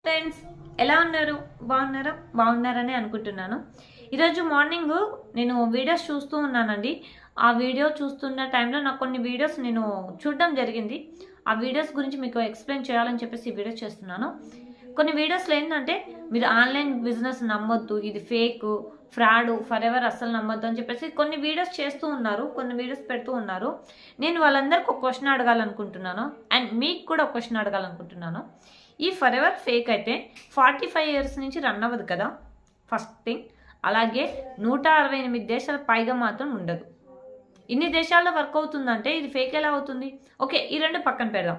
Friends ఎలా ఉన్నారు? బాగున్నారని అనుకుంటున్నాను. ఈరోజు మార్నింగ్ నేను వీడియోస్ చూస్తూ ఉన్నానండి. ఆ వీడియో చూస్తున్న టైంలో నాకు కొన్ని వీడియోస్ నేను చూడడం జరిగింది. ఆ వీడియోస్ గురించి మీకు ఎక్స్ప్లెయిన్ చేయాలని చెప్పేసి ఈ వీడియో చేస్తున్నాను. కొన్ని వీడియోస్లో ఏంటంటే మీరు ఆన్లైన్ బిజినెస్ నమ్మొద్దు, ఇది ఫేక్, ఫ్రాడ్, ఫర్ ఎవర్ అస్సలు నమ్మొద్దు అని చెప్పేసి కొన్ని వీడియోస్ చేస్తూ ఉన్నారు, కొన్ని వీడియోస్ పెడుతూ ఉన్నారు. నేను వాళ్ళందరికీ ఒక క్వశ్చన్ అడగాలనుకుంటున్నాను అండ్ మీకు కూడా ఒక క్వశ్చన్ అడగాలనుకుంటున్నాను. ఈ ఫర్ ఎవర్ ఫేక్ అయితే 45 ఇయర్స్ నుంచి రన్ అవ్వదు కదా, ఫస్ట్ థింగ్. అలాగే 168 దేశాల పైగా మాత్రం ఉండదు. ఇన్ని దేశాల్లో వర్క్ అవుతుందంటే ఇది ఫేక్ ఎలా అవుతుంది? ఓకే, ఈ రెండు పక్కన పెడదాం.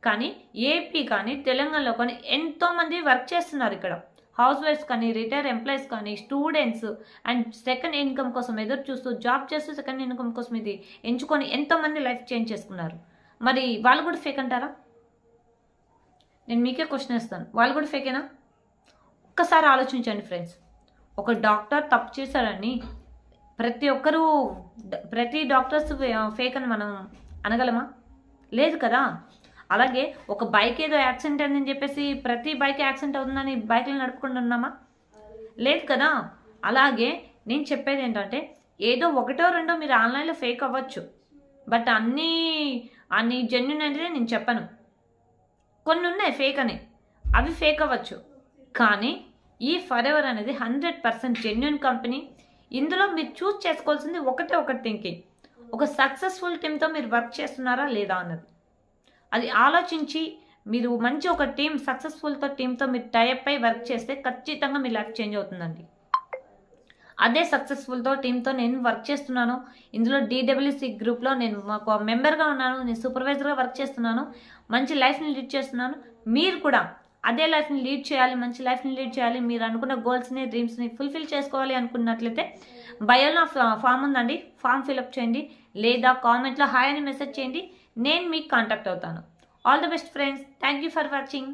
కానీ ఏపీ కానీ తెలంగాణలో కానీ ఎంతోమంది వర్క్ చేస్తున్నారు. ఇక్కడ హౌస్ వైఫ్స్ కానీ, రిటైర్ ఎంప్లాయీస్ కానీ, స్టూడెంట్స్ అండ్ సెకండ్ ఇన్కమ్ కోసం ఎదురు చూస్తూ జాబ్ చేస్తూ సెకండ్ ఇన్కమ్ కోసం ఇది ఎంచుకొని ఎంతోమంది లైఫ్ చేంజ్ చేసుకున్నారు. మరి వాళ్ళు కూడా ఫేక్ అంటారా? నేను మీకే క్వశ్చన్ ఇస్తాను, వాళ్ళు కూడా ఫేకేనా? ఒక్కసారి ఆలోచించండి ఫ్రెండ్స్. ఒక డాక్టర్ తప్పు చేశారని ప్రతి డాక్టర్స్ ఫేక్ అని మనం అనగలమా? లేదు కదా. అలాగే ఒక బైక్ ఏదో యాక్సిడెంట్ అయిందని చెప్పేసి ప్రతి బైక్ యాక్సిడెంట్ అవుతుందని బైక్లు నడుపుకుండా ఉన్నామా? లేదు కదా. అలాగే నేను చెప్పేది ఏంటంటే ఏదో ఒకటో రెండో మీరు ఆన్లైన్లో ఫేక్ అవ్వచ్చు, బట్ అన్ని జెన్యున్ అనేది నేను చెప్పను. కొన్ని ఉన్నాయి ఫేక్ అని, అవి ఫేక్ అవ్వచ్చు. కానీ ఈ ఫర్ ఎవర్ అనేది 100% జెన్యున్ కంపెనీ. ఇందులో మీరు చూస్ చేసుకోవాల్సింది ఒకటి థింకింగ్. ఒక సక్సెస్ఫుల్ టీమ్తో మీరు వర్క్ చేస్తున్నారా లేదా అన్నది. అది ఆలోచించి మీరు మంచి ఒక సక్సెస్ఫుల్తో టీంతో మీరు టైప్ అయి వర్క్ చేస్తే ఖచ్చితంగా మీ లైఫ్ చేంజ్ అవుతుందండి. అదే సక్సెస్ఫుల్తో టీంతో నేను వర్క్ చేస్తున్నాను. ఇందులో DWC గ్రూప్లో నేను మాకు మెంబర్గా ఉన్నాను, నేను సూపర్వైజర్గా వర్క్ చేస్తున్నాను, మంచి లైఫ్ని లీడ్ చేస్తున్నాను. మీరు కూడా అదే లైఫ్ని లీడ్ చేయాలి, మంచి లైఫ్ని లీడ్ చేయాలి, మీరు అనుకున్న గోల్స్ని, డ్రీమ్స్ని ఫుల్ఫిల్ చేసుకోవాలి అనుకున్నట్లయితే బయోలో ఫామ్ ఉందండి, ఫామ్ ఫిల్అప్ చేయండి, లేదా కామెంట్లో హాయ్ అని మెసేజ్ చేయండి, నేను మీకు కాంటాక్ట్ అవుతాను. All the best friends, thank you for watching.